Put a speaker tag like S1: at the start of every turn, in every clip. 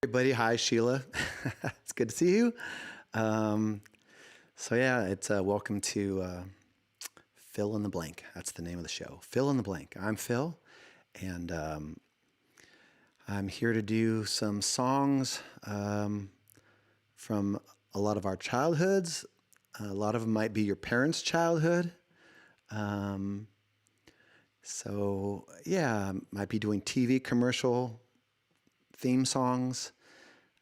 S1: Everybody, hi Sheila. It's good to see you. Um, it's welcome to Fill in the Blank. That's the name of the show. Fill in the Blank. I'm Phil, and I'm here to do some songs from a lot of our childhoods. A lot of them might be your parents' childhood. Um, might be doing TV commercial theme songs.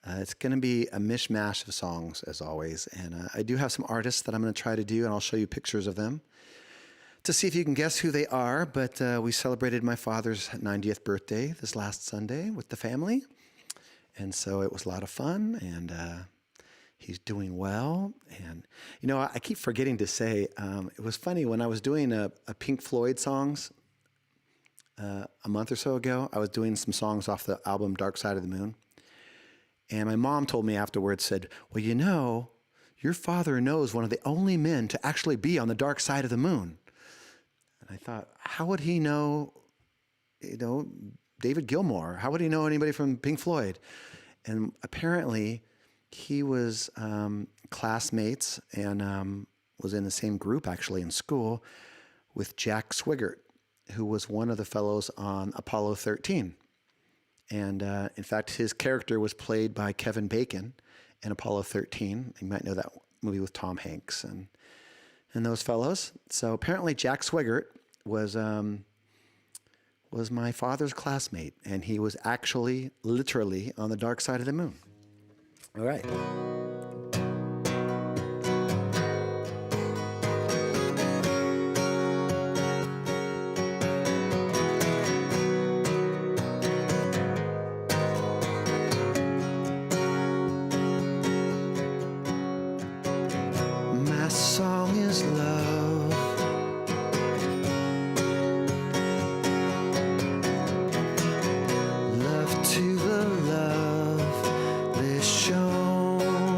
S1: It's going to be a mishmash of songs, as always. And I do have some artists that I'm going to try to do, and I'll show you pictures of them to see if you can guess who they are. But we celebrated my father's 90th birthday this last Sunday with the family. And so it was a lot of fun, and he's doing well. And, I keep forgetting to say, it was funny when I was doing a Pink Floyd songs a month or so ago. I was doing some songs off the album Dark Side of the Moon. And my mom told me afterwards, said, well, your father knows one of the only men to actually be on the dark side of the moon. And I thought, how would he know, David Gilmour? How would he know anybody from Pink Floyd? And apparently he was classmates and was in the same group actually in school with Jack Swigert, who was one of the fellows on Apollo 13. And in fact, his character was played by Kevin Bacon in Apollo 13. You might know that movie with Tom Hanks and those fellows. So apparently Jack Swigert was my father's classmate, and he was actually literally on the dark side of the moon. All right. My song is love. Love to the love that's shown.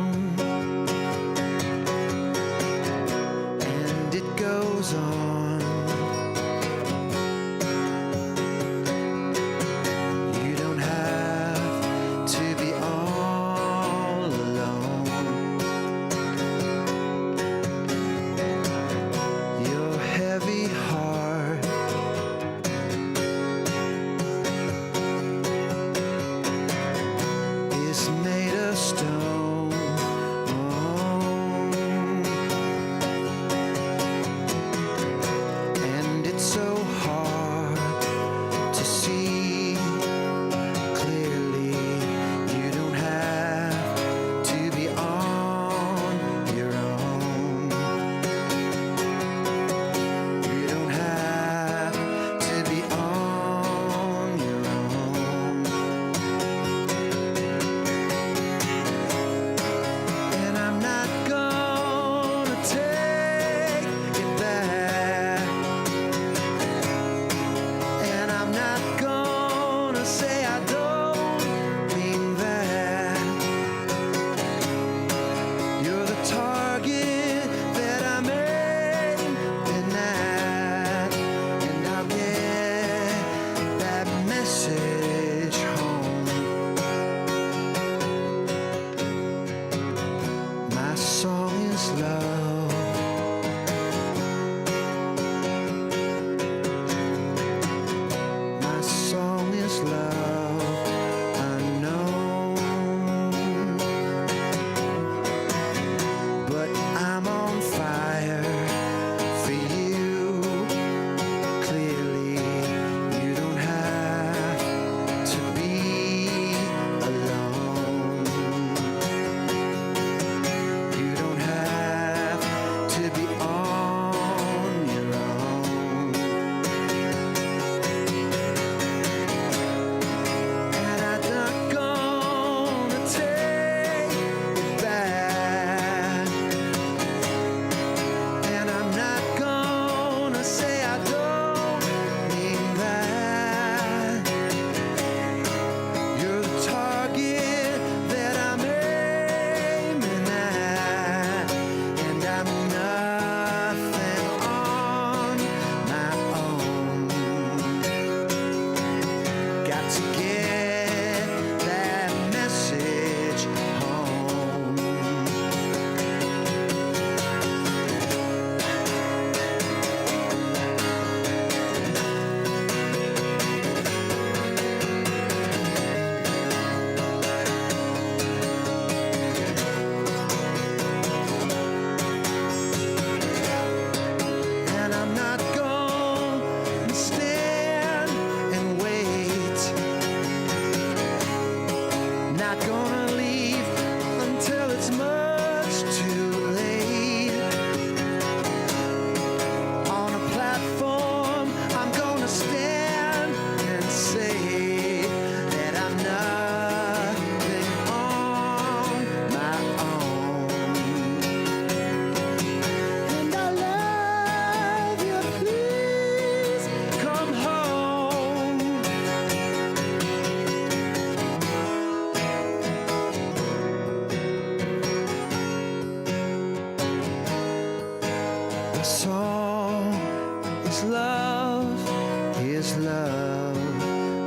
S1: this love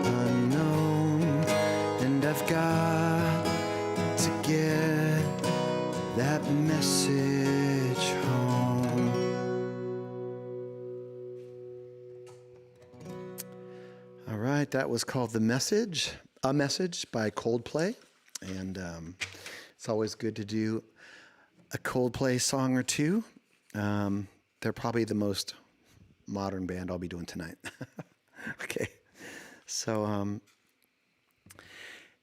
S1: unknown, and I've got to get that message home. All right, that was called A Message by Coldplay. And it's always good to do a Coldplay song or two. They're probably the most modern band I'll be doing tonight. Okay. So,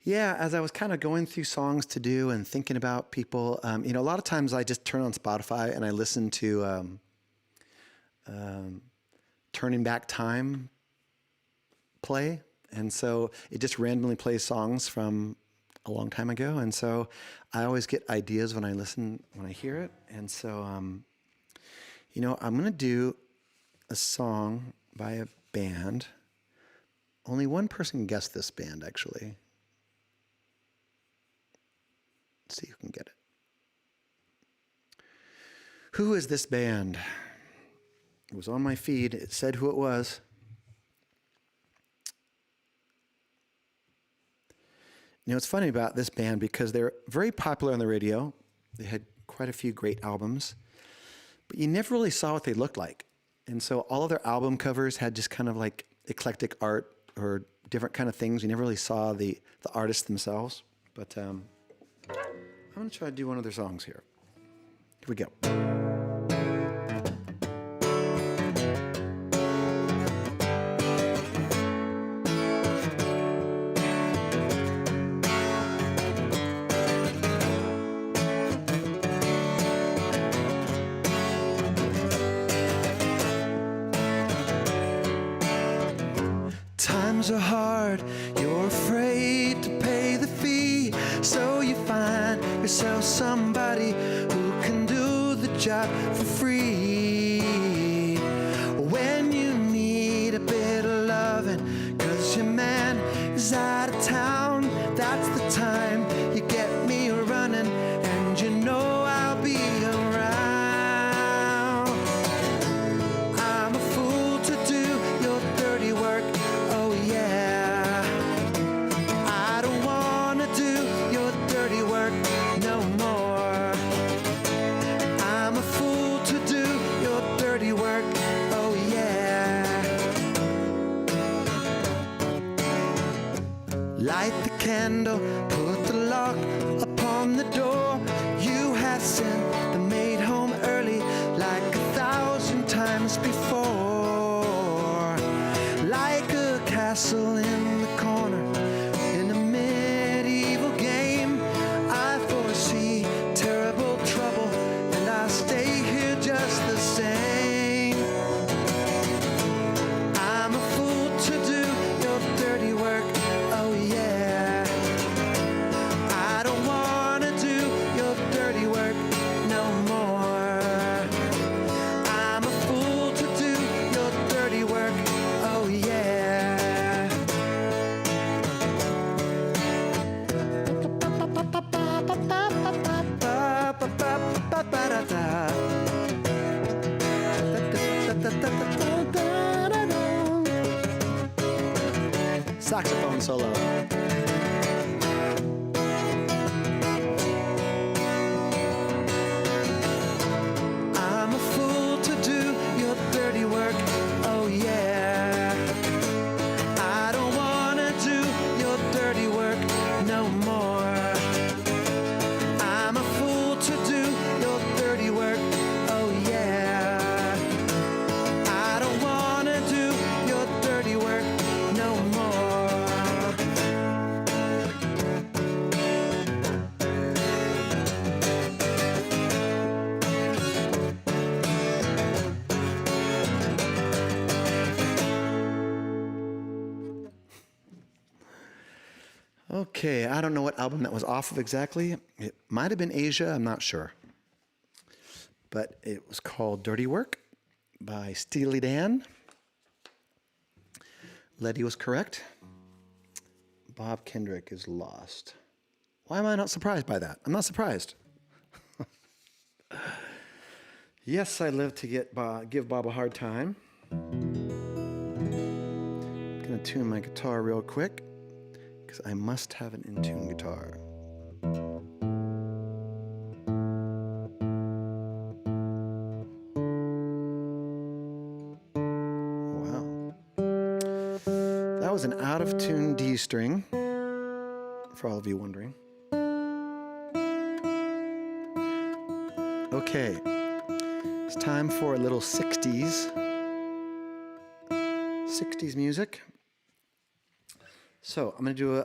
S1: yeah, as I was kind of going through songs to do and thinking about people, a lot of times I just turn on Spotify and I listen to Turning Back Time play. And so it just randomly plays songs from a long time ago. And so I always get ideas when I hear it. And so, I'm going to do a song by a band. Only one person guessed this band, actually. Let's see who can get it. Who is this band? It was on my feed. It said who it was. It's funny about this band because they're very popular on the radio. They had quite a few great albums, but you never really saw what they looked like. And so all of their album covers had just kind of like eclectic art or different kind of things. You never really saw the artists themselves. But I'm going to try to do one of their songs here. Here we go. Times are hard, you're afraid to pay the fee, so you find yourself somebody who can do the job for free. When you need a bit of loving, 'cause your man is out of town, that's the time you get me running, and you know I'll be around. I'm a fool to do your dirty work. Light the candle, put the lock upon the door. You have sent the maid home early like 1,000 times before. Like a castle in the corner in a medieval game, I foresee terrible trouble and I stay here just the same. I'm a fool to do your dirty work. Oh yeah, I don't wanna do your dirty work no more. I'm a fool to do your dirty work. Oh yeah. Saxophone solo. I'm a fool to do your dirty work. Oh yeah. I don't wanna do your dirty work no more. I'm a fool to do your dirty work. Oh yeah. I don't wanna do your dirty work no more. Okay, I don't know what album that was off of exactly. It might have been Asia, I'm not sure. But it was called Dirty Work by Steely Dan. Letty was correct. Bob Kendrick is lost. Why am I not surprised by that? I'm not surprised. Yes, I live to give Bob a hard time. tune my guitar real quick because I must have an in-tune guitar. Wow. That was an out-of-tune D string, for all of you wondering. Okay, it's time for a little 60s music. So I'm going to do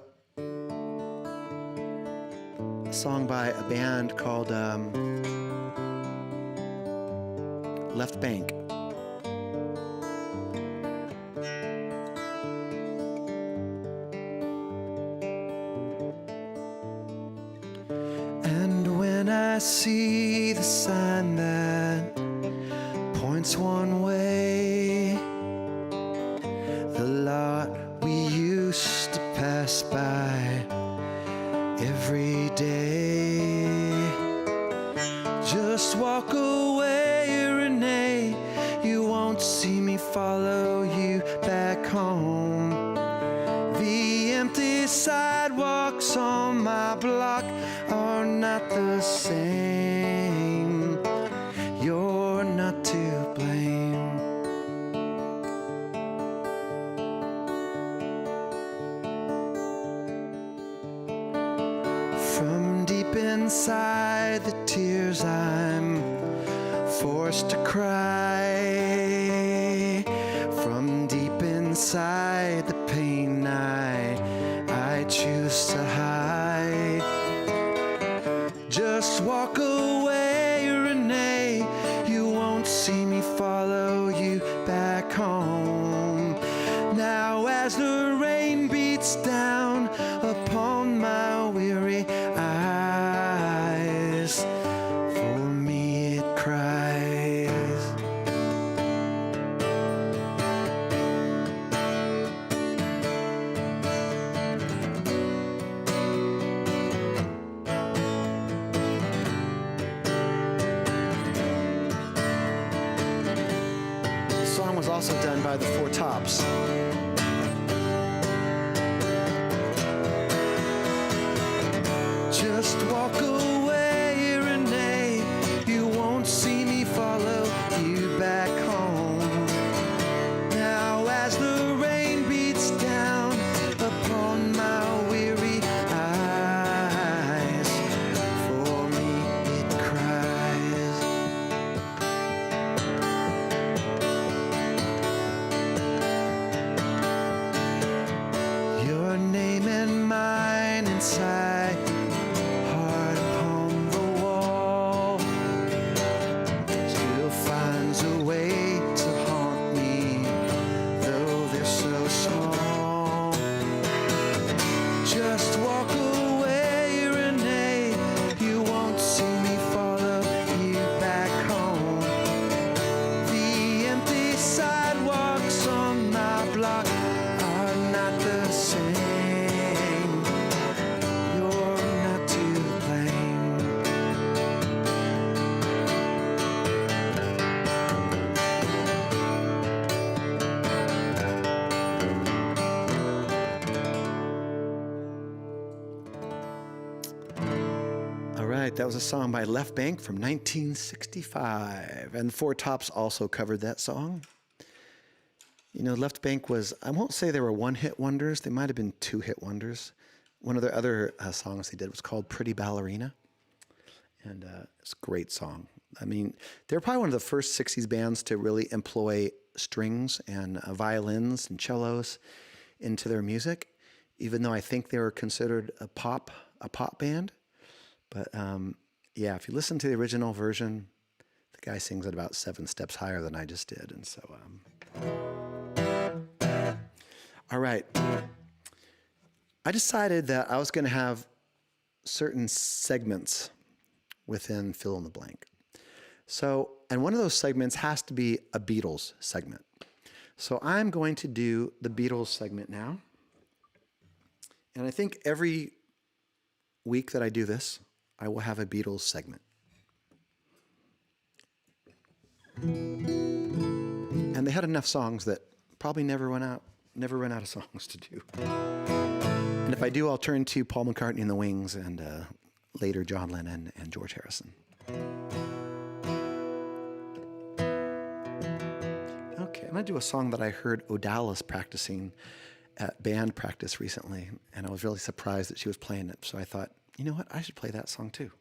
S1: a song by a band called Left Bank. And when I see the sign that points one way, the lot we used to pass by every day, just walk away, Renee. You won't see me follow you back home. The empty sidewalks on my block are not the same. You're not to blame. From deep inside the tears I'm forced to cry. From deep inside the pain I choose to hide. Just walk away, Renee. You won't see me follow you back home. Now as the rain beats down upon my weary eyes, for me it cries. The song was also done by the Four Tops. Just walk away, Renee. You won't see me follow you back home. Now as the rain beats down upon my weary eyes, for me it cries. Your name and mine inside, hard upon the wall, still finds a way to haunt me, though they're so small. Just walk away, Renee. You won't see me follow you back home. The empty sidewalks on my block are not the same. You're not to blame. All right, that was a song by Left Bank from 1965. And the Four Tops also covered that song. You know, Left Bank was, I won't say they were one-hit wonders. They might have been two-hit wonders. One of their other songs they did was called Pretty Ballerina. And it's a great song. I mean, they're probably one of the first 60s bands to really employ strings and violins and cellos into their music, even though I think they were considered a pop band. But yeah, if you listen to the original version, the guy sings it about 7 steps higher than I just did. And so, all right. I decided that I was going to have certain segments within Fill in the Blank. So, and one of those segments has to be a Beatles segment. So I'm going to do the Beatles segment now. And I think every week that I do this, I will have a Beatles segment. And they had enough songs that probably never went out never run out of songs to do. And if I do, I'll turn to Paul McCartney and the Wings, and later John Lennon and George Harrison. Okay, I'm going to do a song that I heard Odalis practicing at band practice recently, and I was really surprised that she was playing it. So I thought, you know what, I should play that song too.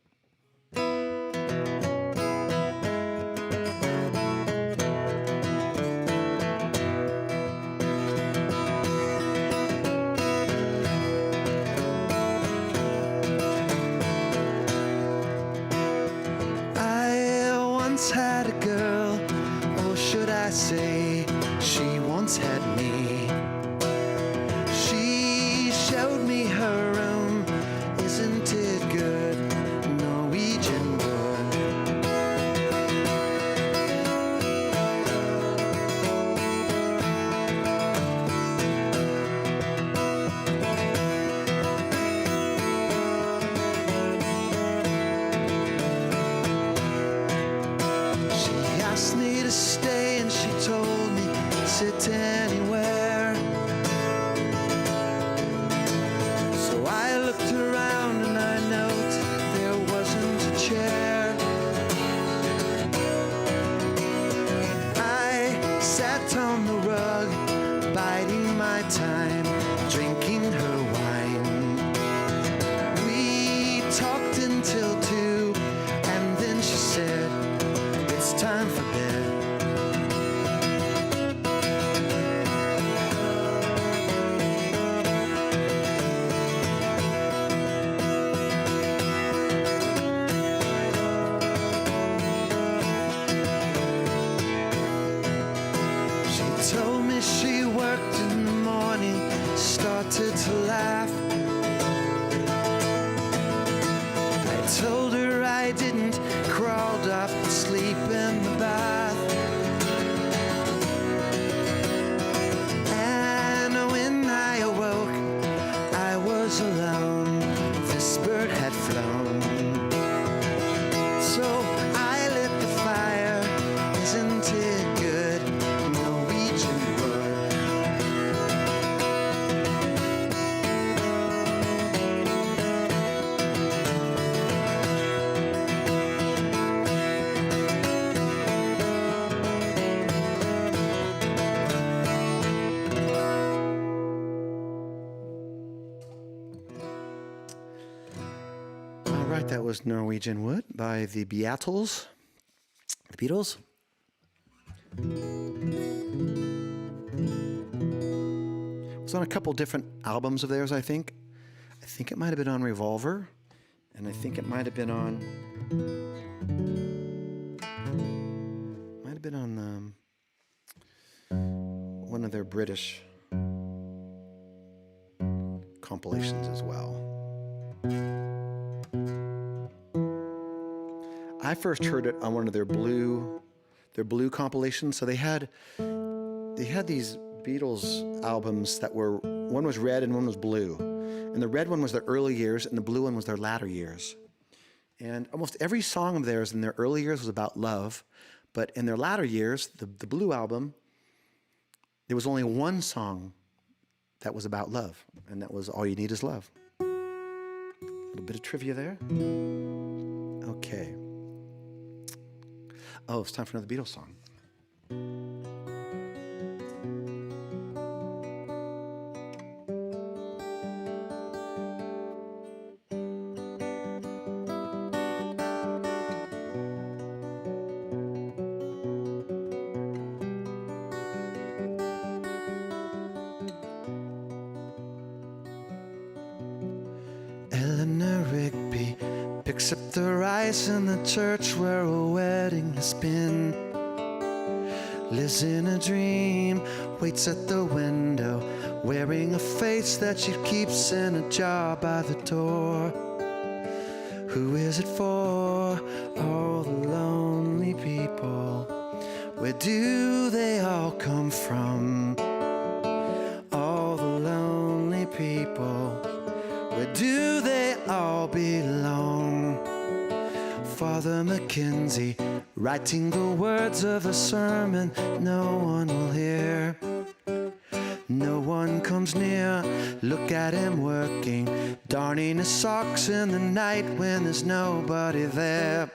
S2: Had a girl, or should I say, she once had me. She showed me her room, isn't it good? Norwegian wood. Asked me to stay and she told me sit anywhere. So I looked around and I noticed there wasn't a chair. I sat on the rug, biding my time, drinking her wine. We talked until 2, and then she said, "It's time for bed." She told me she worked in the morning, started to laugh. I told her I didn't, crawled off to sleep in the bath. And when I awoke, I was alone. This bird had flown. So I lit the fire. Isn't it good? Norwegian wood.
S1: All right, that was Norwegian Wood by the Beatles. The Beatles. It was on a couple different albums of theirs, I think. I think it might have been on Revolver, and I think it might have been on one of their British compilations as well. I first heard it on one of their blue compilations. So they had these Beatles albums that were, one was red and one was blue. And the red one was their early years and the blue one was their latter years. And almost every song of theirs in their early years was about love. But in their latter years, the blue album, there was only one song that was about love. And that was All You Need Is Love. A little bit of trivia there. Okay. Oh, it's time for another Beatles song.
S2: Eleanor Rigby picks up the rice in the church where a wedding has been. Lives in a dream, waits at the window, wearing a face that she keeps in a jar by the door. Who is it for? All the lonely people. Where do they all come from? All the lonely people. Where do they all belong? Father Mackenzie, writing the words of a sermon no one will hear. No one comes near, look at him working, darning his socks in the night when there's nobody there.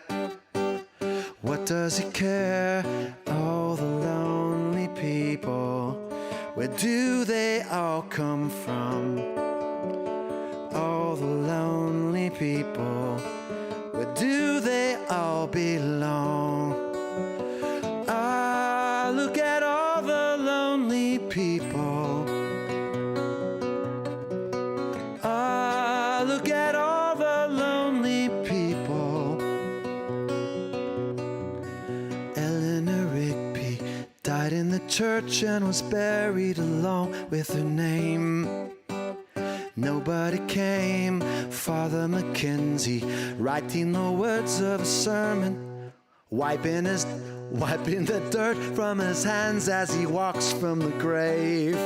S2: What does he care? All the lonely people, where do they all come from? All the lonely people, where do they all belong? Ah, look at all the lonely people. Ah, look at all the lonely people. Eleanor Rigby died in the church and was buried along with her name. Nobody came. Father Mackenzie writing the words of a sermon, wiping the dirt from his hands as he walks from the grave.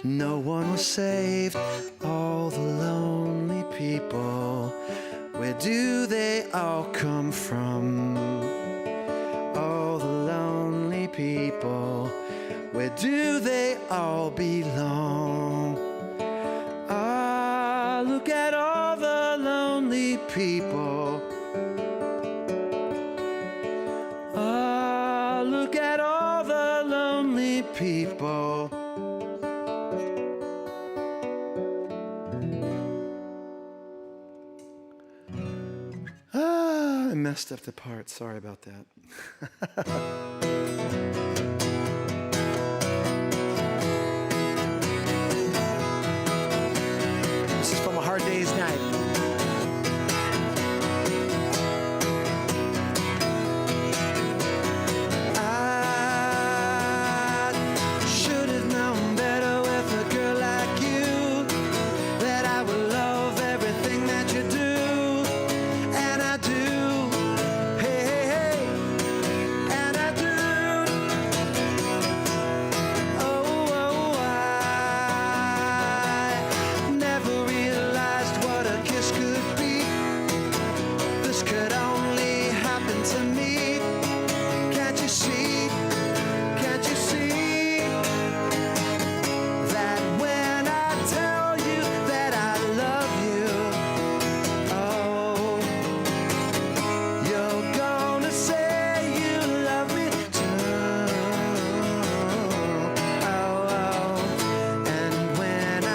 S2: No one was saved. All the lonely people, where do they all come from? All the lonely people, where do they all belong? Ah, look at all the lonely people. Ah, look at all the lonely people. Ah, I messed up the part. Sorry about that. This is from A Hard Day's Night. I should have known better with a girl like you, that I would love everything that you do, and I do. Hey, hey, hey, and I do. Oh, oh, I never realized what a kiss could be. This could only happen to me. Can't you see? Can't you see that when I tell you that I love you, oh, you're gonna say you love me too. Oh, oh. And when I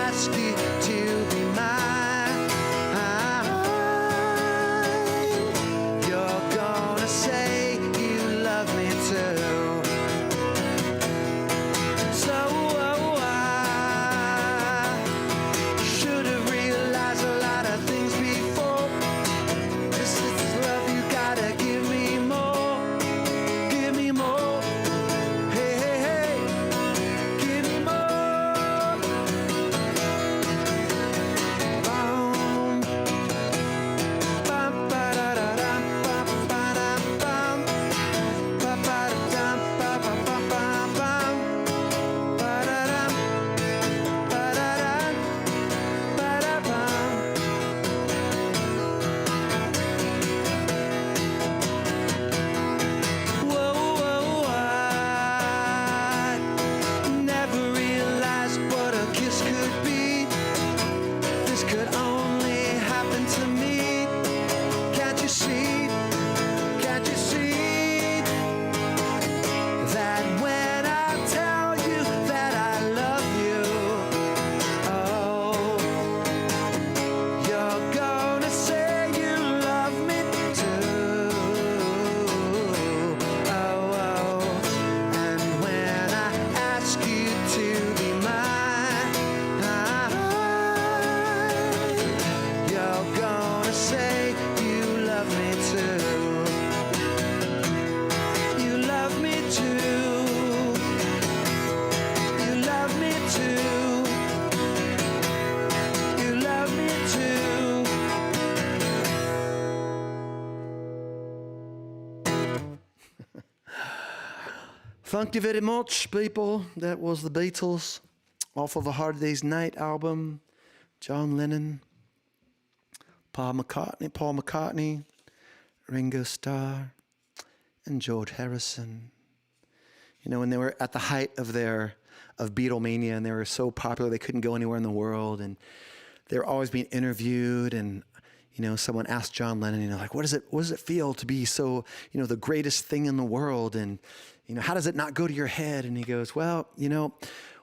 S2: ask you to be mine, you're gonna say you love me too. So I should have realized a lot of things before. This is love, you gotta give me more. Give me more. Hey, hey, hey, give me more. Boom. Bum, ba-da-da-dum, bum, ba-dum, bum. Ba-ba-da-dum, ba-ba-ba-ba-bum. Ba-da-dum, ba-da-dum, ba-da-bum. Whoa, whoa, I never realized what a kiss could be. This could only happen to me. Can't you see? Can't you see that when I tell you that I love you, oh, you're gonna say you love me too. Oh, oh. And when I ask you to be mine, you're gonna say you love me too. You love me too. You love me too. You love me too. Thank you very much, people. That was the Beatles off of A Hard Day's Night album. John Lennon, Paul McCartney, Ringo Starr, and George Harrison.
S1: when they were at the height of Beatlemania, and they were so popular they couldn't go anywhere in the world, and they were always being interviewed, and someone asked John Lennon, like, what does it feel to be so, the greatest thing in the world, and how does it not go to your head? And he goes, well,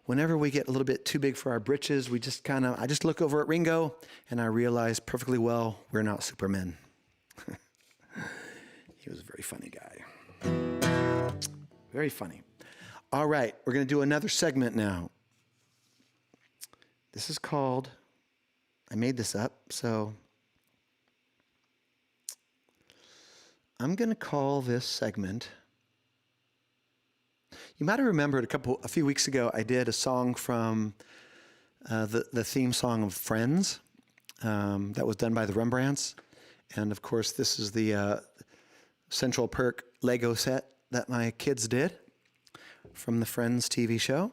S1: whenever we get a little bit too big for our britches, I just look over at Ringo and I realize perfectly well we're not supermen. He was a very funny guy. Very funny. All right, we're going to do another segment now. This is called, I made this up, so I'm going to call this segment, you might have remembered a few weeks ago, I did a song from the theme song of Friends that was done by the Rembrandts. And of course, this is the Central Perk Lego set that my kids did from the Friends TV show.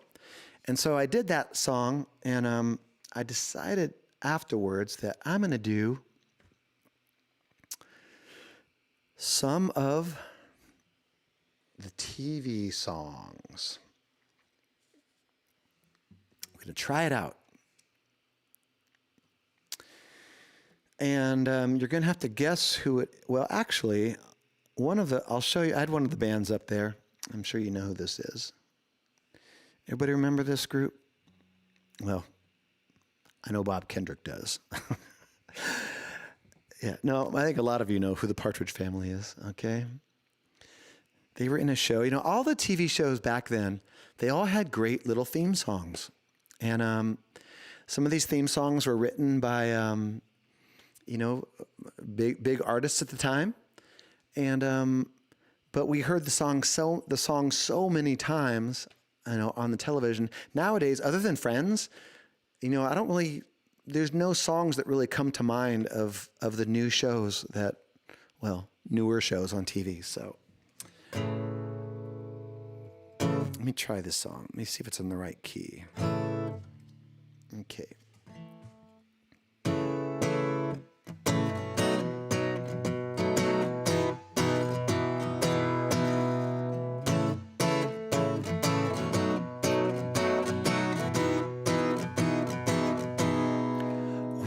S1: And so I did that song, and I decided afterwards that I'm going to do some of the TV songs. We're going to try it out. And you're going to have to guess who it... Well, actually, I'll show you. I had one of the bands up there. I'm sure you know who this is. Everybody remember this group? Well, I know Bob Kendrick does. Yeah, no, I think a lot of you know who the Partridge Family is, okay? They were in a show. All the TV shows back then, they all had great little theme songs. And some of these theme songs were written by, big artists at the time. And but we heard the song so many times, on the television. Nowadays, other than Friends, there's no songs that really come to mind of the new shows newer shows on TV. So let me try this song. Let me see if it's in the right key. Okay.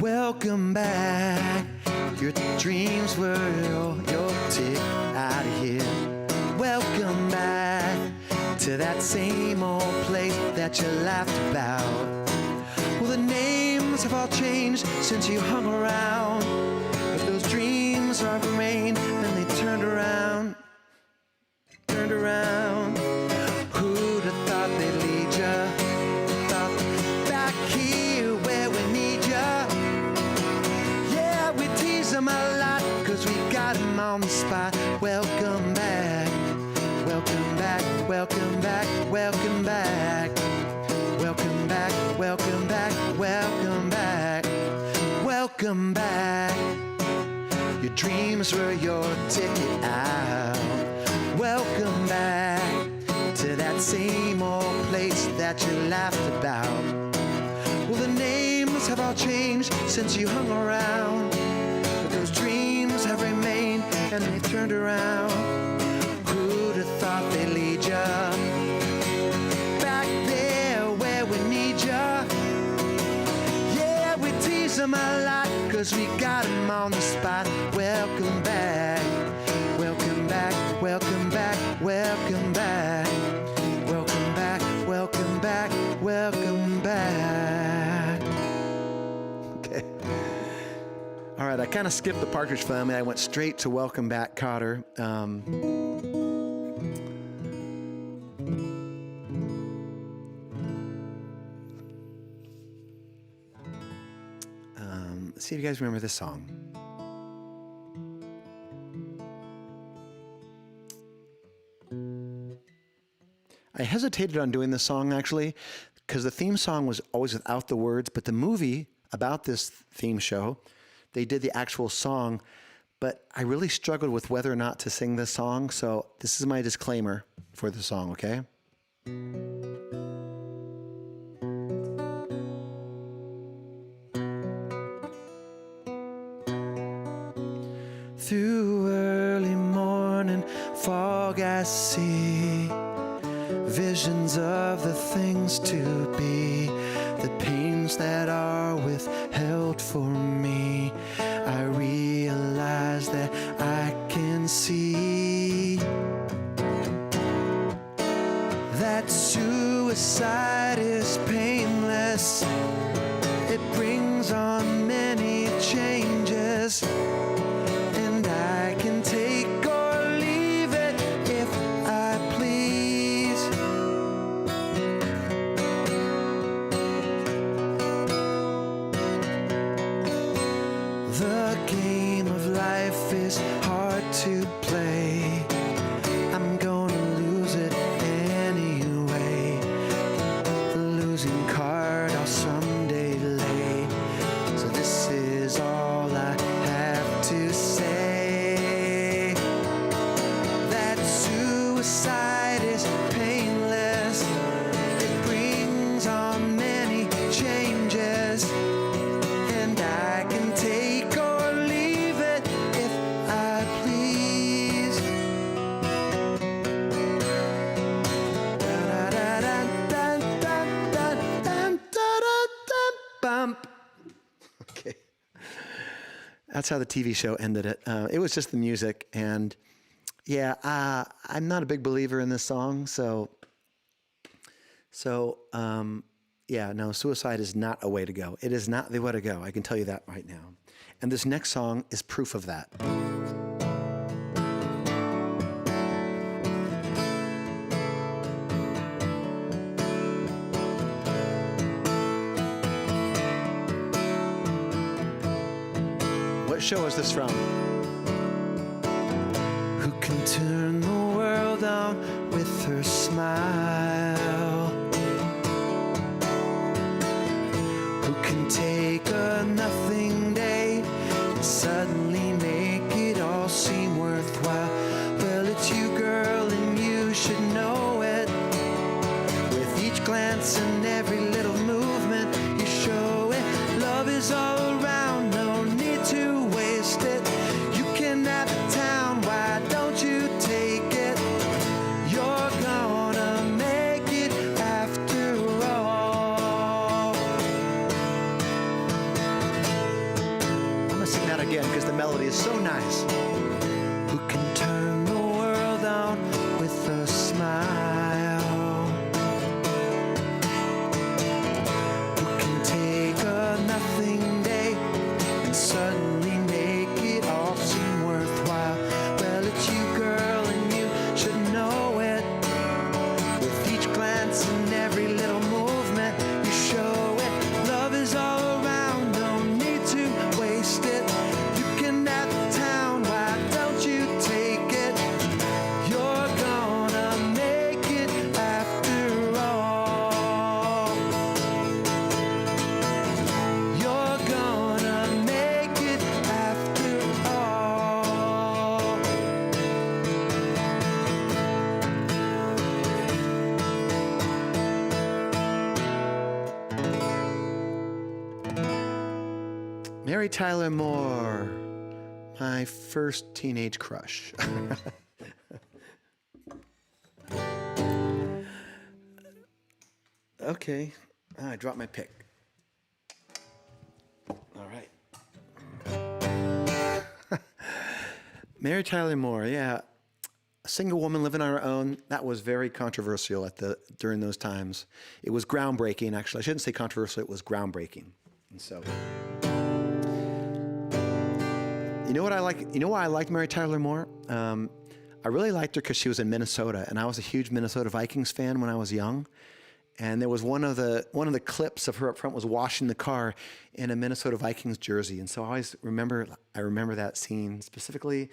S1: Welcome back. Your dreams were your ticket out of here. Welcome back to that same old place that you laughed about. Well, the names have all changed since you hung around, but those dreams have remained, and they turned around. Who'd have thought they'd lead ya? Thought back here where we need ya. Yeah, we tease them a lot, 'cause we got them on the spot. Welcome back, welcome back, welcome back, welcome back. Welcome back, welcome back, welcome back. Welcome back. Your dreams were your ticket out. Welcome back to that same old place that you laughed about. Well, the names have all changed since you hung around, but those dreams have remained, and they've turned around. Who'd have thought they'd lead ya back there where we need ya? Yeah, we tease them a lot, 'cause we got them on the spot. Welcome back, welcome back, welcome back, welcome back. Welcome back, welcome back, welcome back. Okay. All right, I kind of skipped the Partridge Family. I went straight to Welcome Back, Cotter. Let's see if you guys remember this song. I hesitated on doing this song, actually, because the theme song was always without the words, but the movie about this theme show, they did the actual song, but I really struggled with whether or not to sing this song, so this is my disclaimer for the song, okay? Through early morning fog I see
S2: visions of the things to be, the pains that are withheld for me. I realize that I can see that suicide is painless. It brings on many changes, and I can take or leave it if I please. The game of life is hard to play. I'm gonna lose it anyway. The losing card I'll someday lay. So this is all I have to say. That suicide is painless. It brings on many changes, and I can take or leave it if I please. Bump. Okay. That's how the TV show ended it. It was just the music, and yeah, I'm not a big believer in this song, so yeah, no, suicide is not a way to go. It is not the way to go. I can tell you that right now. And this next song is proof of that. What show is this from? Who can turn the world on with her smile? Who can take a nothing day and suddenly make it all seem worthwhile? Well, it's you, girl, and you should know it. With each glance and every little movement, you show it. Love is all around, no need to waste it. You can have the town, why don't you take it? You're gonna make it after all. I'm gonna sing that again because the melody is so nice. Who can turn the world on with a smile? Who can take a nothing day and suddenly make it all seem worthwhile? Well, it's you, girl, and you should know it. With each glance and every little movement, you show it. Love is all around, no need to waste it. You can have the town, why don't you take it? You're gonna make it after all. You're gonna make it after all. Mary Tyler Moore, my first teenage crush. Okay, I dropped my pick. All right. Mary Tyler Moore, yeah. A single woman living on her own. That was very controversial during those times. It was groundbreaking, actually. I shouldn't say controversial, it was groundbreaking. And so, you know what I like? You know why I liked Mary Tyler Moore? I really liked her because she was in Minnesota, and I was a huge Minnesota Vikings fan when I was young. And there was one of the clips of her up front was washing the car in a Minnesota Vikings jersey, and so I remember that scene specifically,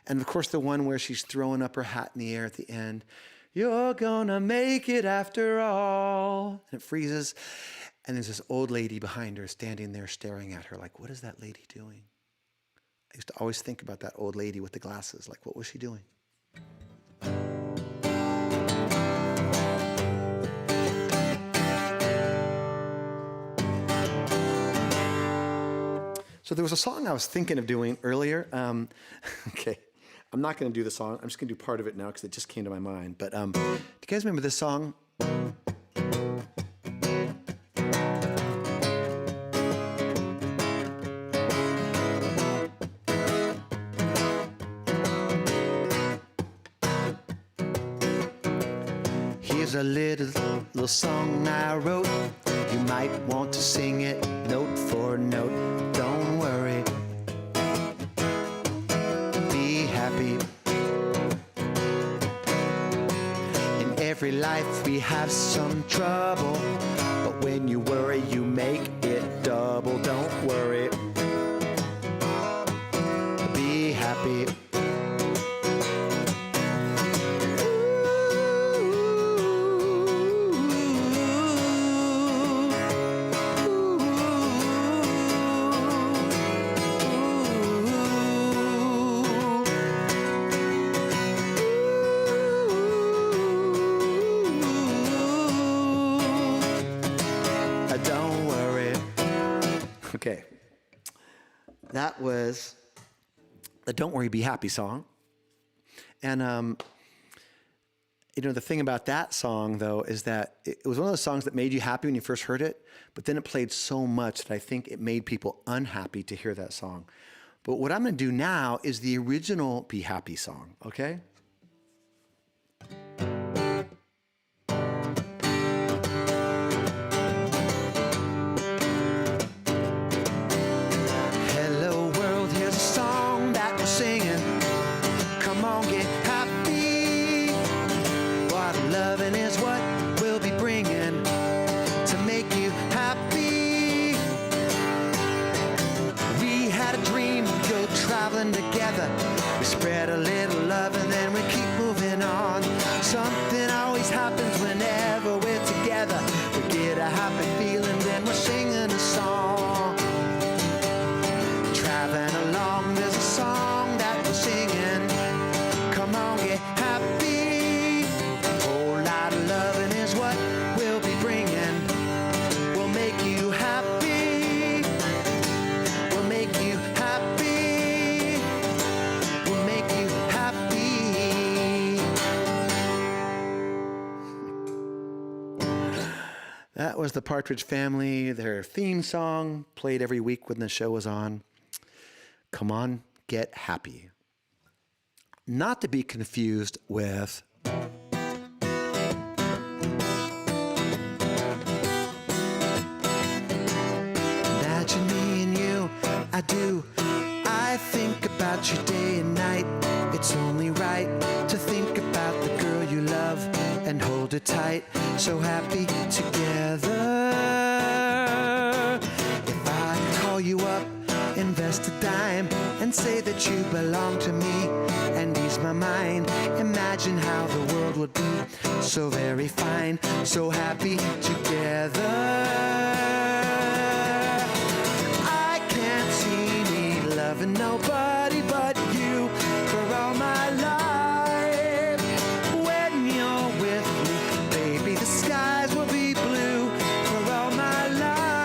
S2: and of course the one where she's throwing up her hat in the air at the end. You're gonna make it after all, and it freezes, and there's this old lady behind her standing there staring at her like, what is that lady doing? I used to always think about that old lady with the glasses, like, what was she doing? So there was a song I was thinking of doing earlier. Okay,
S1: I'm not going to do the song. I'm just going to do part of it now because it just came to my mind. But do you guys remember this song?
S2: Here's a little song I wrote. You might want to sing it note for note. Don't worry, be happy. In every life we have some trouble, but when you worry you make it double. Don't worry, be happy.
S1: Okay, that was the Don't Worry, Be Happy song. And, the thing about that song, though, is that it was one of those songs that made you happy when you first heard it, but then it played so much that I think it made people unhappy to hear that song. But what I'm going to do now is the original Be Happy song, okay?
S2: Loving is what we'll be bringing to make you happy. We had a dream to go traveling together. We spread a little love and then we keep moving on. Something always happens whenever we're together. We get a happy feeling, then we're singing a song. Traveling along, there's a song that we're singing. Come on, get happy. Loving is what we'll be bringing. We'll make you happy. We'll make you happy. We'll make you happy.
S1: That was the Partridge Family, their theme song, played every week when the show was on. Come on, get happy. Not to be confused with
S2: I do. I think about you day and night. It's only right to think about the girl you love and hold her tight. So happy together. If I call you up, invest a dime, and say that you belong to me and ease my mind, imagine how the world would be so very fine. So happy together. Loving nobody but you for all my life. When you're with me, baby, the skies will be blue for all my life.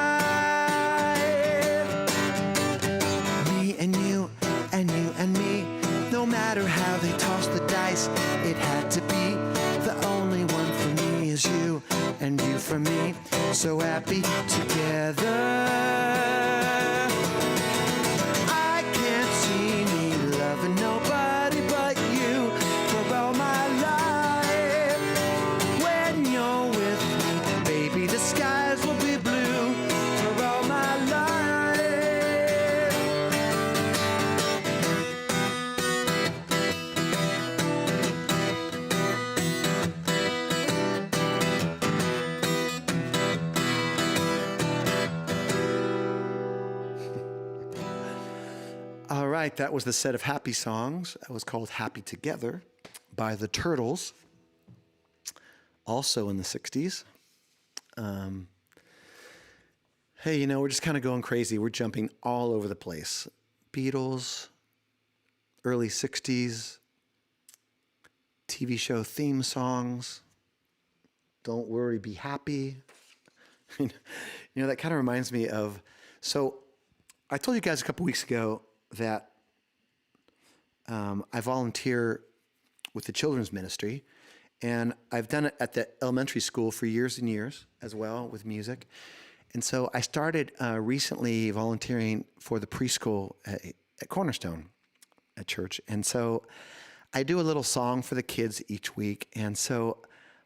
S2: Me and you and you and me, no matter how they toss the dice, it had to be. The only one for me is you and you for me. So happy together. Nobody but you for all my life. When you're with me, baby, the skies will be blue for all my life.
S1: All right, that was the set of happy songs. That was called Happy Together by the Turtles, also in the 60s. Hey, we're just kind of going crazy. We're jumping all over the place. Beatles, early 60s, TV show theme songs, Don't Worry, Be Happy. That kind of reminds me of, so I told you guys a couple weeks ago that I volunteer with the children's ministry, and I've done it at the elementary school for years and years as well with music. And so I started recently volunteering for the preschool at Cornerstone at church. And so I do a little song for the kids each week. And so,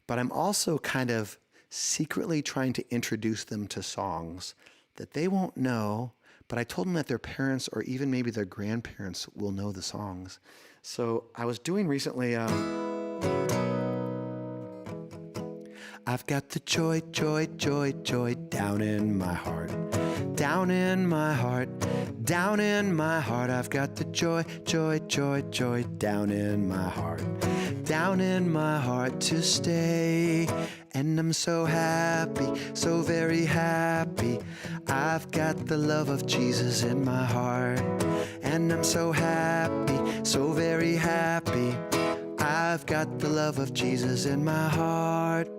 S1: but I'm also kind of secretly trying to introduce them to songs that they won't know, but I told them that their parents or even maybe their grandparents will know the songs. So I was doing recently, I've got the joy, joy, joy, joy down in my heart. Down in my heart, down in my heart. I've got the joy, joy, joy, joy down in my heart. Down in my heart to stay. And I'm so happy, so very happy. I've got the love of Jesus in my heart. And I'm so happy, so very happy. I've got the love of Jesus in my heart.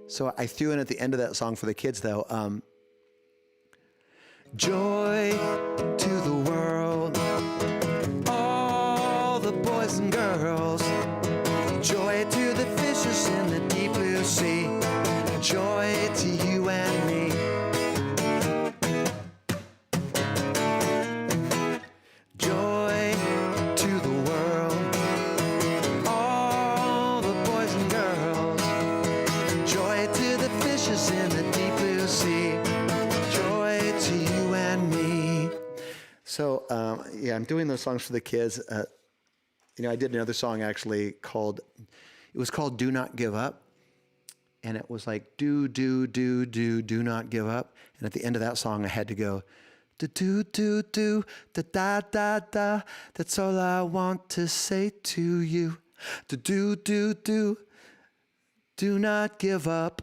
S1: So I threw in at the end of that song for the kids, though, joy to the world, all the boys and girls. Joy to the fishes in the deep blue sea. Joy to you and me. Joy to the world, all the boys and girls. Joy to the fishes in the deep blue sea. Joy to you and me. So, yeah, I'm doing those songs for the kids. I did another song actually called Do Not Give Up. And it was like, do not give up. And at the end of that song, I had to go, do, da. That's all I want to say to you. Do not give up.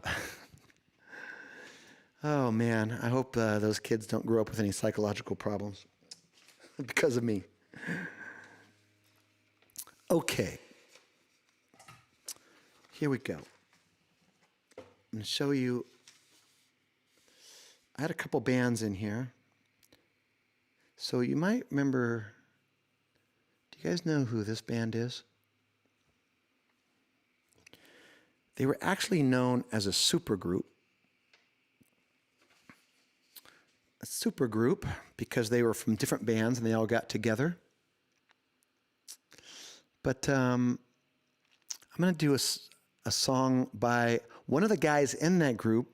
S1: Oh, man, I hope those kids don't grow up with any psychological problems because of me. Okay. Here we go. I'm going to show you. I had a couple bands in here. So you might remember, do you guys know who this band is? They were actually known as a supergroup. A supergroup because they were from different bands and they all got together. But I'm going to do a song by one of the guys in that group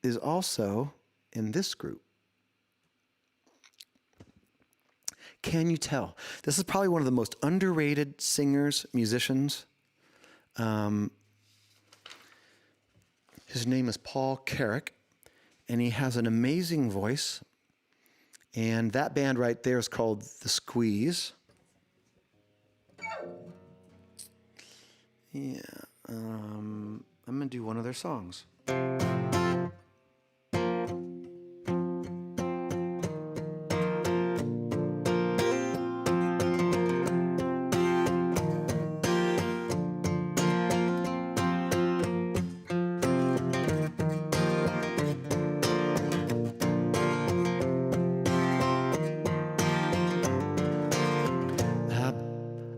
S1: is also in this group. Can you tell? This is probably one of the most underrated singers, musicians. His name is Paul Carrick, and he has an amazing voice. And that band right there is called The Squeeze. Yeah, I'm going to do one of their songs.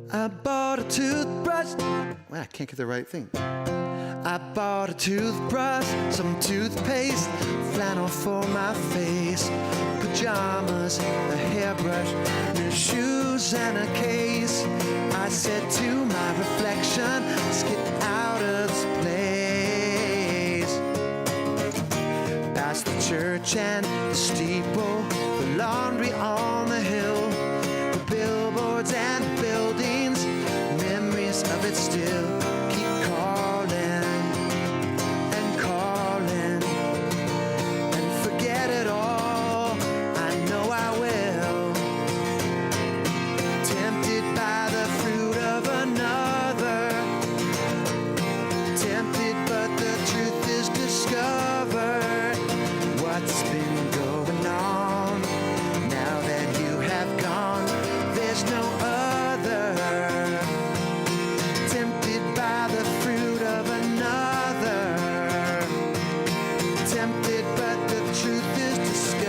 S1: I bought a toothbrush. Well, I can't get the right thing. I bought a toothbrush, some toothpaste, flannel for my face, pajamas, a hairbrush, new shoes and a case. I said to my reflection, let's get out of this place. Past the church and the steeple, the laundry on the hill, the billboards and the buildings, memories of it still keep calling and calling, and forget it all, I know I will. Tempted by the fruit of another, tempted but the truth is discovered. What's been going on now that you have gone? There's no other. Tempted by the fruit of another, tempted but the truth is discovered.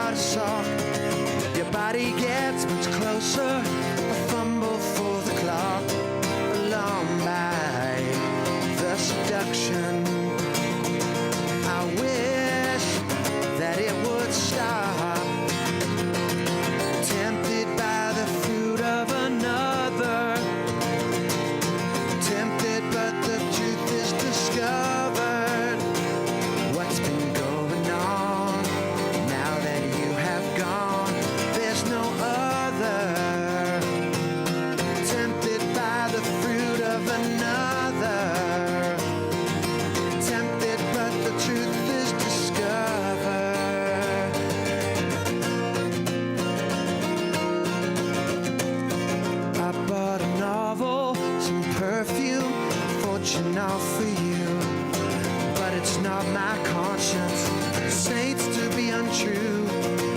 S2: start a song. Your body gets much closer, a fumble for the clock, alarmed by the seduction. I wish that it would stop. Tempted by the fruit of another, tempted but the truth is discovered. What's been going on now that you have gone? There's no other. Tempted by the fruit of another, tempted but the truth is discovered. I bought a novel, some perfume, fortune all for you, but it's not my conscience. Saints to be untrue.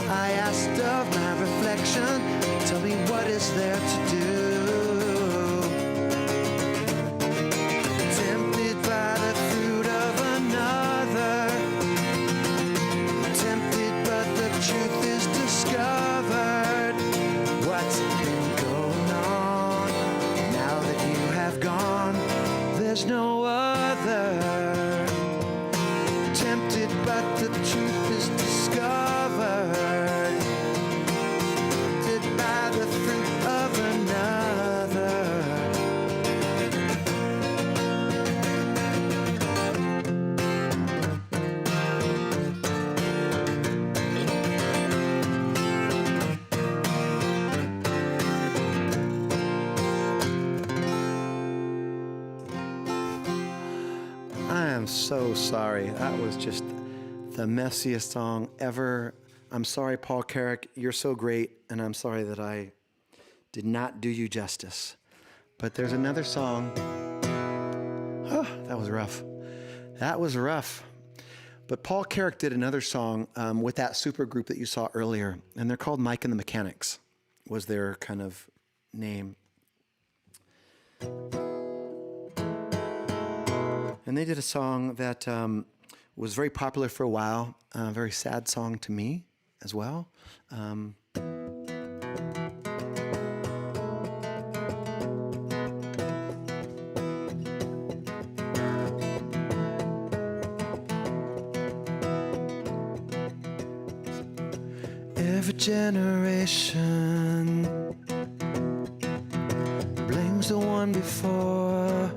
S2: I asked of my reflection, tell me what is there to do. Tempted by the fruit of another, tempted but the truth is discovered. What's been going on now that you have gone? There's no other. Tempted but the truth is discovered. Tempted by the fruit of another. I am so sorry. That was just the messiest song ever. I'm sorry, Paul Carrick. You're so great, and I'm sorry that I did not do you justice. But there's another song. Oh, that was rough. That was rough. But Paul Carrick did another song with that super group that you saw earlier, and they're called Mike and the Mechanics, was their kind of name. And they did a song that was very popular for a while, a very sad song to me as well. Every generation blames the one before,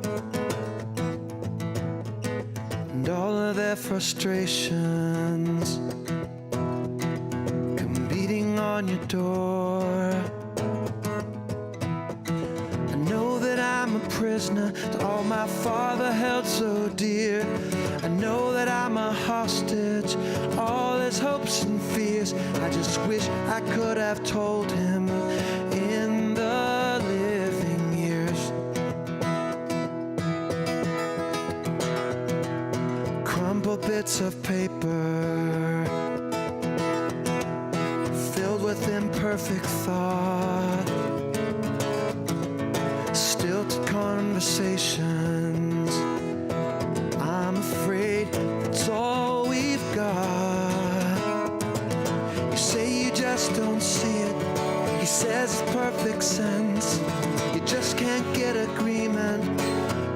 S2: and all of their frustrations come beating on your door. I know that I'm a prisoner to all my father held so dear. I know that I'm a hostage, all his hopes and fears. I just wish I could have told him in the living years. Crumpled bits of paper filled with imperfect thought, stilted conversations. I'm afraid that's all we've got. You say you just don't see it. He says it's perfect sense. You just can't get agreement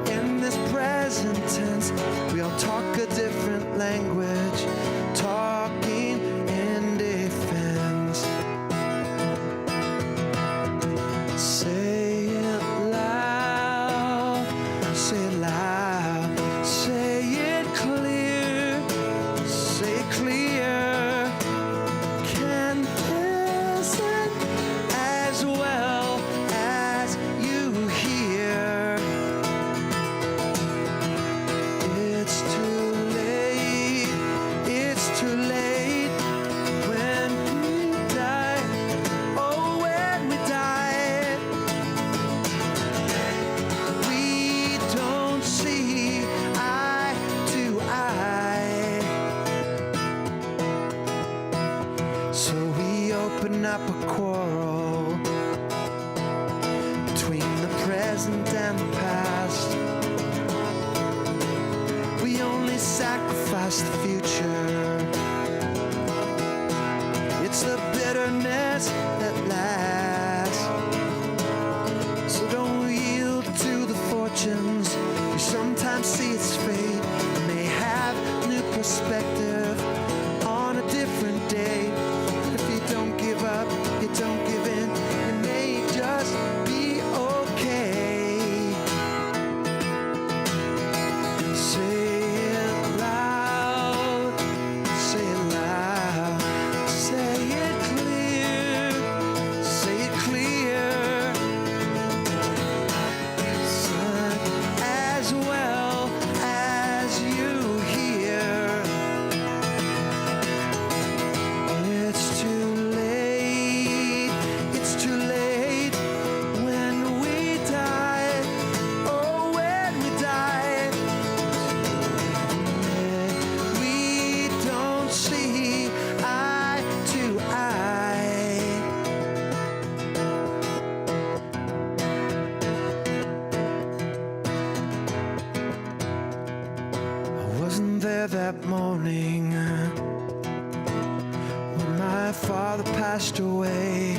S2: in this present tense. We all talk a different language, talking in defense. Say it loud, say it loud, say it clear, say it clear. Can listen as well as you hear. It's too late, it's too late when we die, oh when we die. We don't see eye to eye, so we open up a quarrel between the present and the past. We only sacrifice the future. It's just at last. So don't yield to the fortunes you sometimes see its fate. You may have new perspective on a different day. If you don't give up, you don't give in, you may just be okay. Say it loud, say it loud, say it clear, say it clear. Son, as well as you hear. It's too late, it's too late when we die, oh when we die. We don't see eye to eye. I wasn't there that morning when my father passed away.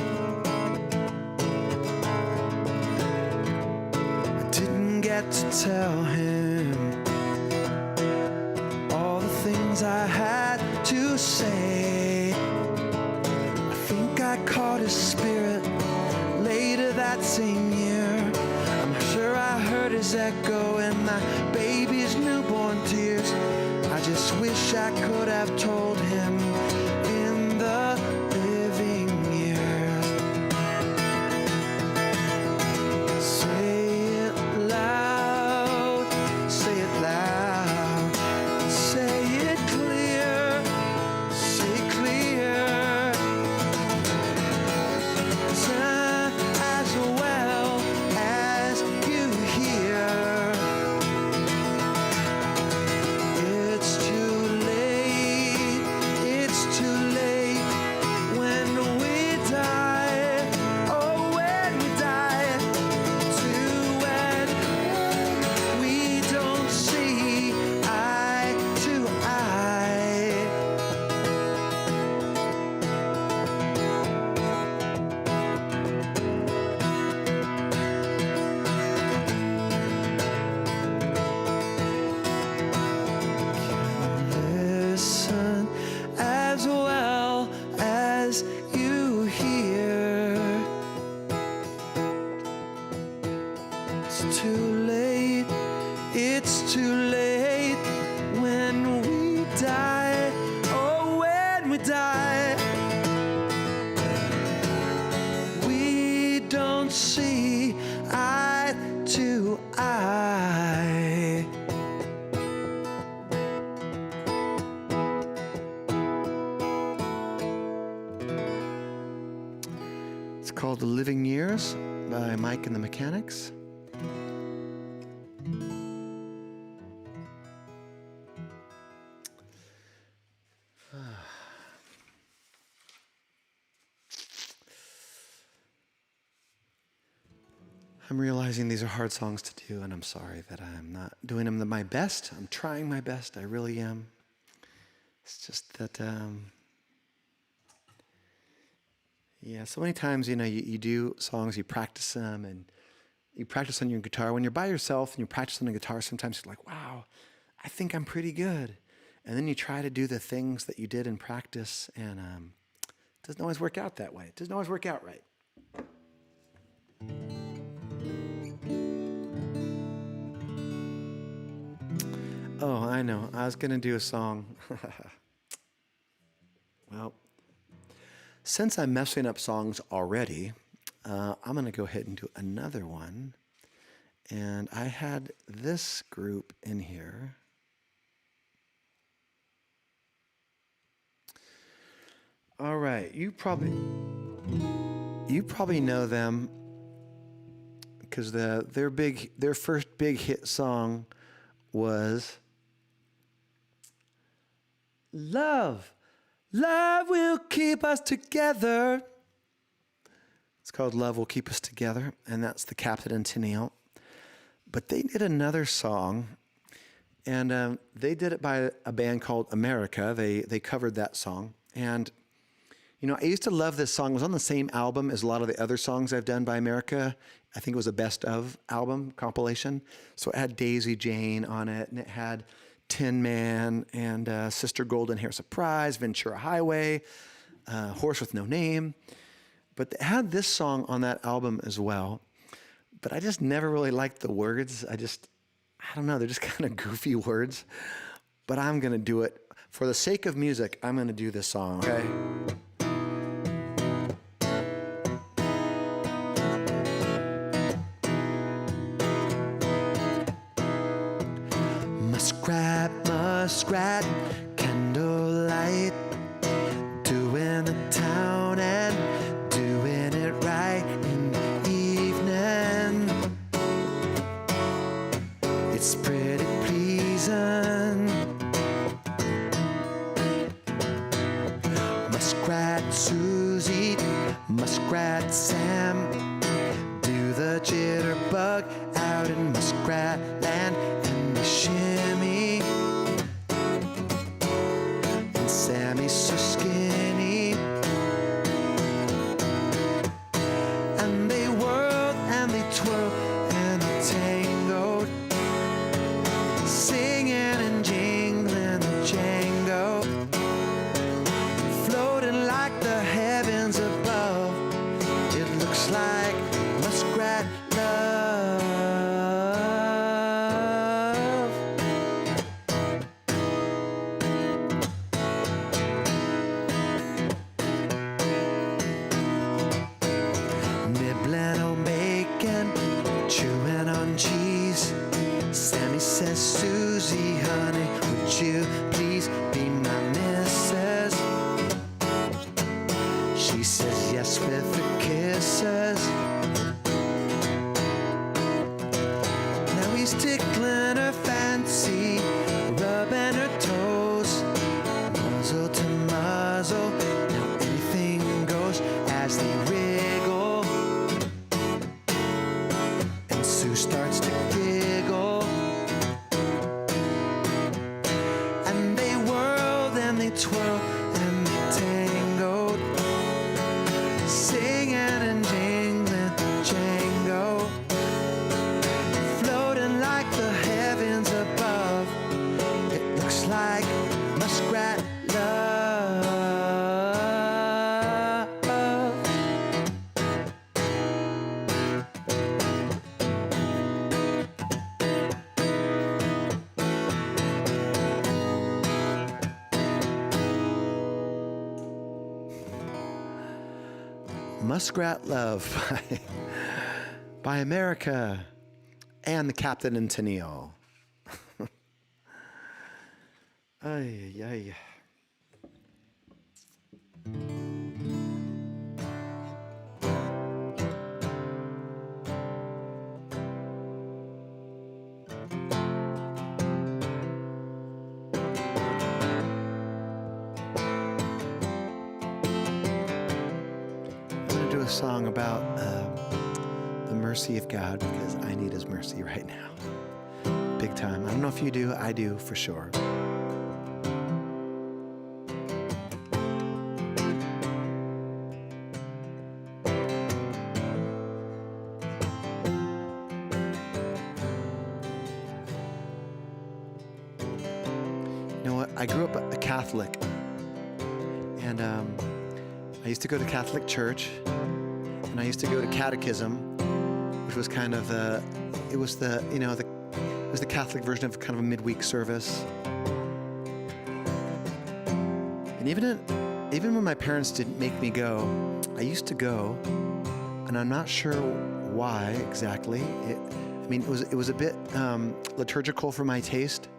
S2: I didn't get to tell him all the things I had to say. I think I caught his spirit later that same year. I'm sure I heard his echo in my baby's newborn tears. I just wish I could have told him in the living years. Say it loud, say it loud, say it clear, say it clear. Son, as well as you hear. It's too late, it's too late when we die, oh when we die. To when we don't see eye to eye. Listen as well as you hear. It's too late, it's too late when we die, oh when we die. We don't see eye to eye. It's called The Living Years by Mike and the Mechanics. I'm realizing these are hard songs to do, and I'm sorry that I'm not doing them my best. I'm trying my best. I really am. It's just that, yeah, so many times, you do songs, you practice them, and you practice on your guitar. When you're by yourself and you practice on the guitar, sometimes you're like, wow, I think I'm pretty good. And then you try to do the things that you did in practice, and it doesn't always work out that way. It doesn't always work out right. Oh, I know. I was going to do a song. Well, since I'm messing up songs already, I'm going to go ahead and do another one. And I had this group in here. All right, you probably know them because their first big hit song was Love. Love will keep us together. It's called Love Will Keep Us Together, and that's the Captain and Tennille. But they did another song, and they did it by a band called America. They covered that song, and
S1: You know, I used to love this song. It was on the same album as a lot of the other songs I've done by America. I think it was a best of album compilation. So it had Daisy Jane on it, and it had Tin Man and Sister Golden Hair Surprise, Ventura Highway, Horse with No Name. But it had this song on that album as well. But I just never really liked the words. I don't know, they're just kind of goofy words. But I'm going to do it. For the sake of music, I'm going to do this song, okay?
S2: Muskrat, muskrat, candlelight, doing the town and doing it right in the evening. It's pretty pleasing. Muskrat Susie, Muskrat Sam, do the jitterbug out in Muskrat Land, and they shimmy. And Sammy's so skinny, and they whirl and they twirl and they tango, singing and jingling the jango, floating like the heavens above. It looks like muskrat love. Nibbling on bacon, chewing on cheese. Sammy says, Susie, honey, would you please be my missus? She says yes with the kisses. Now he's tickling her fancy, rubbing her toes, muzzle to muzzle. Now anything goes as they wriggle, and Sue starts to giggle, and they whirl, then they twirl, and they tango, singing and jingling jango, floating like the heavens above. It looks like muskrat love.
S1: Muskrat Love by America and the Captain and Tennille. Ay, ay, ay. A song about the mercy of God, because I need his mercy right now, big time. I don't know if you do. I do for sure. You know what, I grew up a Catholic, and I used to go to Catholic church, and I used to go to catechism, which was kind of it was the Catholic version of kind of a midweek service. And even when my parents didn't make me go, I used to go, and I'm not sure why exactly. It was a bit liturgical for my taste,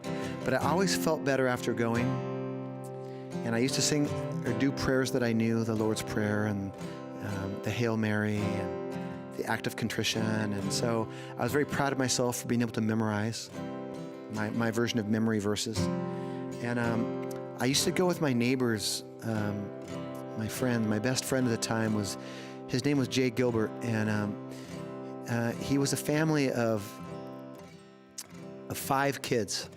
S1: but I always felt better after going. And I used to sing or do prayers that I knew, the Lord's Prayer and the Hail Mary and the Act of Contrition. And so I was very proud of myself for being able to memorize my version of memory verses. And I used to go with my neighbors. My best friend at the time his name was Jay Gilbert, and he was a family of 5 kids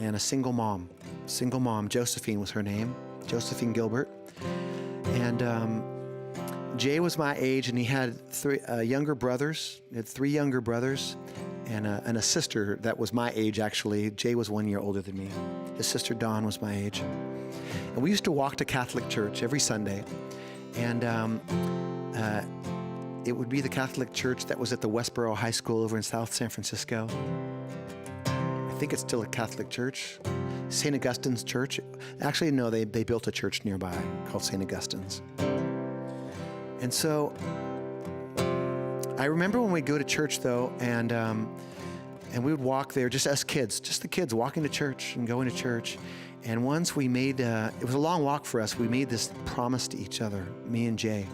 S1: and a single mom. Josephine was her name, Josephine Gilbert. And Jay was my age, and he had three younger brothers. He had three younger brothers and a sister that was my age, actually. Jay was 1 year older than me. His sister, Dawn, was my age. And we used to walk to Catholic church every Sunday. And it would be the Catholic church that was at the Westboro High School over in South San Francisco. I think it's still a Catholic church. St. Augustine's Church. Actually, no, they built a church nearby called St. Augustine's. And so I remember when we go to church, though, and we would walk there, just us kids, just the kids walking to church and going to church. And once we made, it was a long walk for us, we made this promise to each other, me and Jay.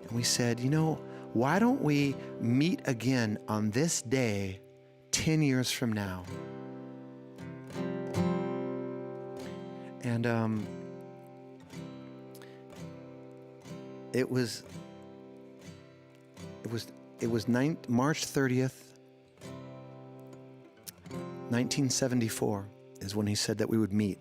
S1: And we said, you know, why don't we meet again on this day 10 years from now? And it was March 30th, 1974 is when he said that we would meet.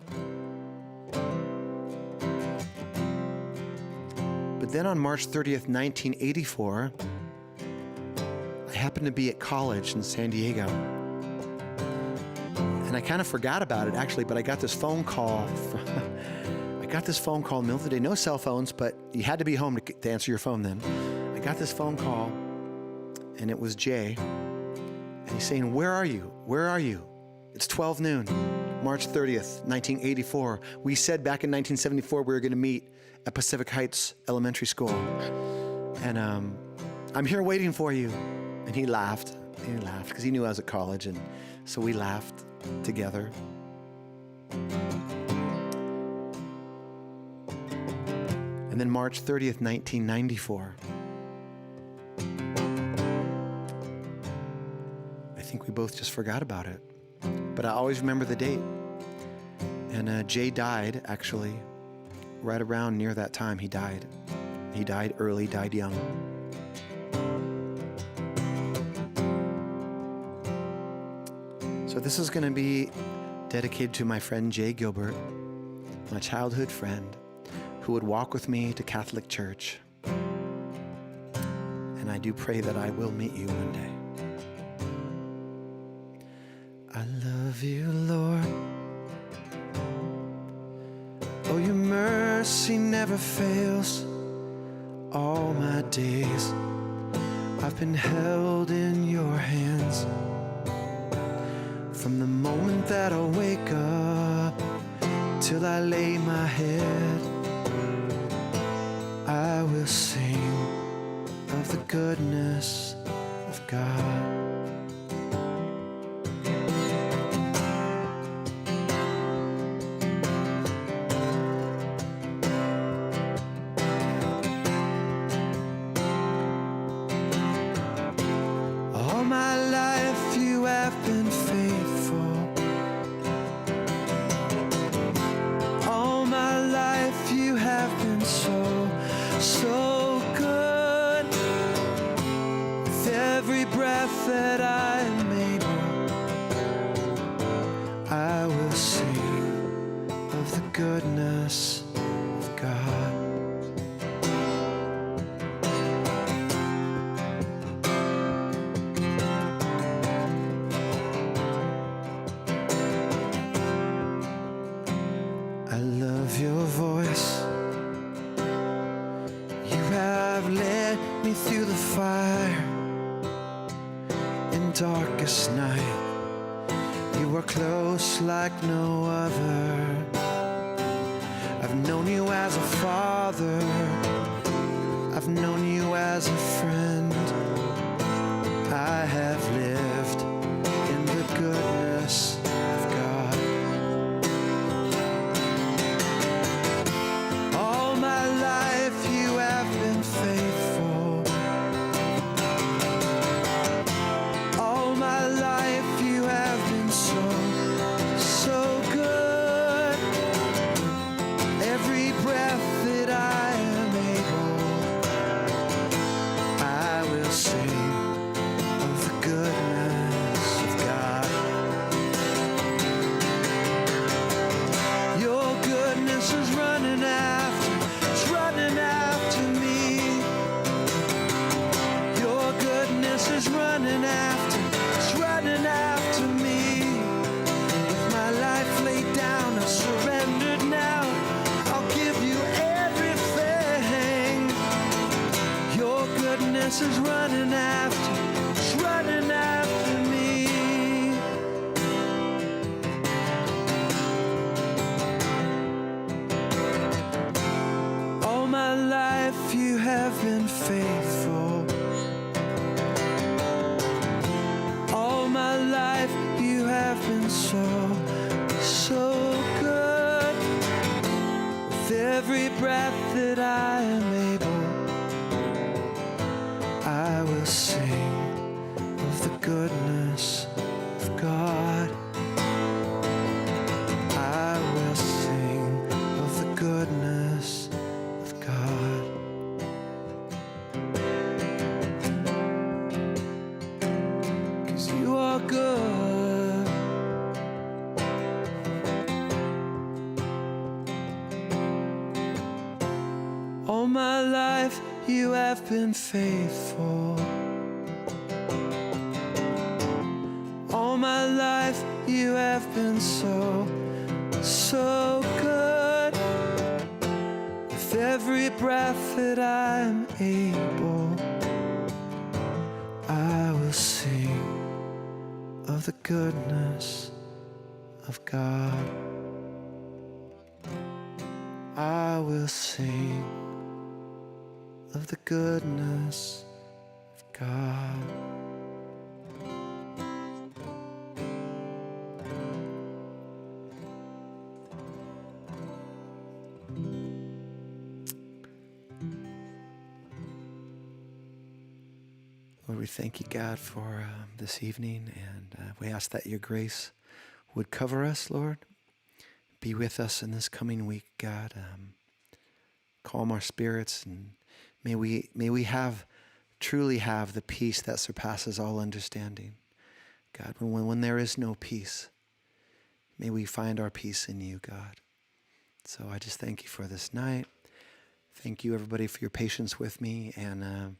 S1: But then on March 30th, 1984, I happened to be at college in San Diego. And I kind of forgot about it, actually, but I got this phone call. I got this phone call in the middle of the day. No cell phones, but you had to be home to answer your phone then. I got this phone call, and it was Jay. And he's saying, where are you? Where are you? It's 12 noon, March 30th, 1984. We said back in 1974 we were going to meet at Pacific Heights Elementary School. And I'm here waiting for you. And he laughed. He laughed because he knew I was at college. And so we laughed together. And then March 30th, 1994. I think we both just forgot about it. But I always remember the date. And Jay died, actually, right around near that time. He died. He died early, died young. So this is going to be dedicated to my friend Jay Gilbert, my childhood friend, who would walk with me to Catholic church. And I do pray that I will meet you one day. I love you, Lord. Oh, your mercy never fails. All my days I've been held in your hands. From the moment that I wake up till I lay my head, I will sing of the goodness of God. All my life you have been faithful. All my life you have been so, so good. With every breath that I am able, I will sing of the goodness of God. I love your voice. You have led me through the fire in darkest night. You are close like no other. I've known you as a father. I've known you as a friend. I have lived in the goodness of God. All my life you have been faithful. All my life you have been so, so good. Every breath that I am able, I will sing of the goodness
S2: goodness is running after, it's running after me. All my life you have been faithful. All my life you have been so, so good. With every breath that I am able, I will sing of the goodness of God. I will sing of the goodness of God. 'Cause you are good. All my life you have been faithful. All my life you have been so, so good. With every breath that I'm able, I will sing of the goodness of God. I will sing of the goodness of God. Lord, we thank you, God, for this evening, and we ask that your grace would cover us, Lord. Be with us in this coming week, God. Calm our spirits, and may we truly have the peace that surpasses all understanding. God, when there is no peace, may we find our peace in you, God. So I just thank you for this night. Thank you, everybody, for your patience with me and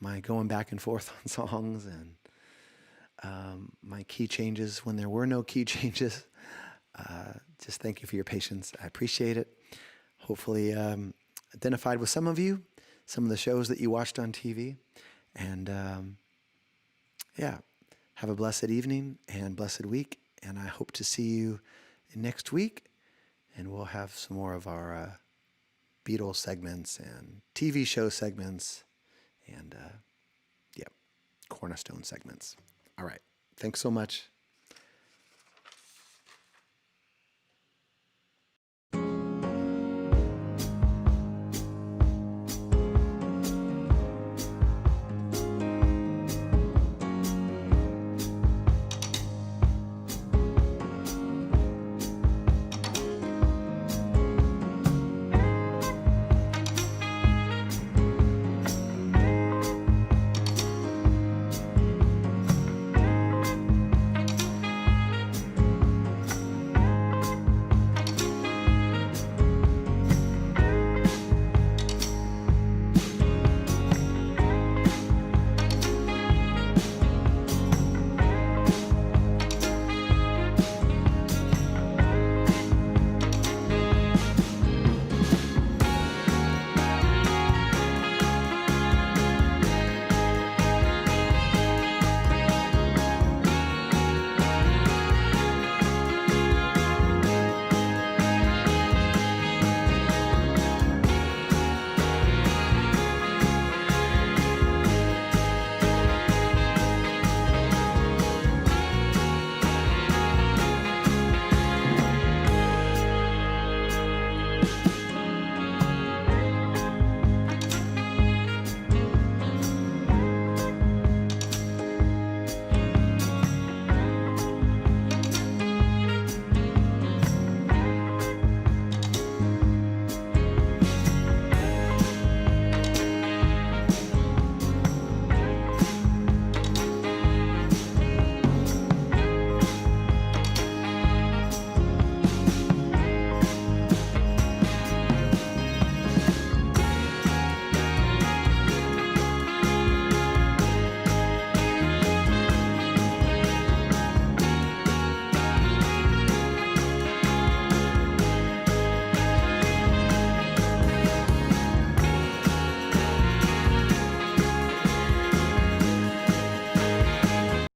S2: my going back and forth on songs and my key changes when there were no key changes. Just thank you for your patience. I appreciate it. Hopefully identified with some of you, some of the shows that you watched on TV. And have a blessed evening and blessed week. And I hope to see you next week. And we'll have some more of our Beatles segments and TV show segments and, Cornerstone segments. All right. Thanks so much.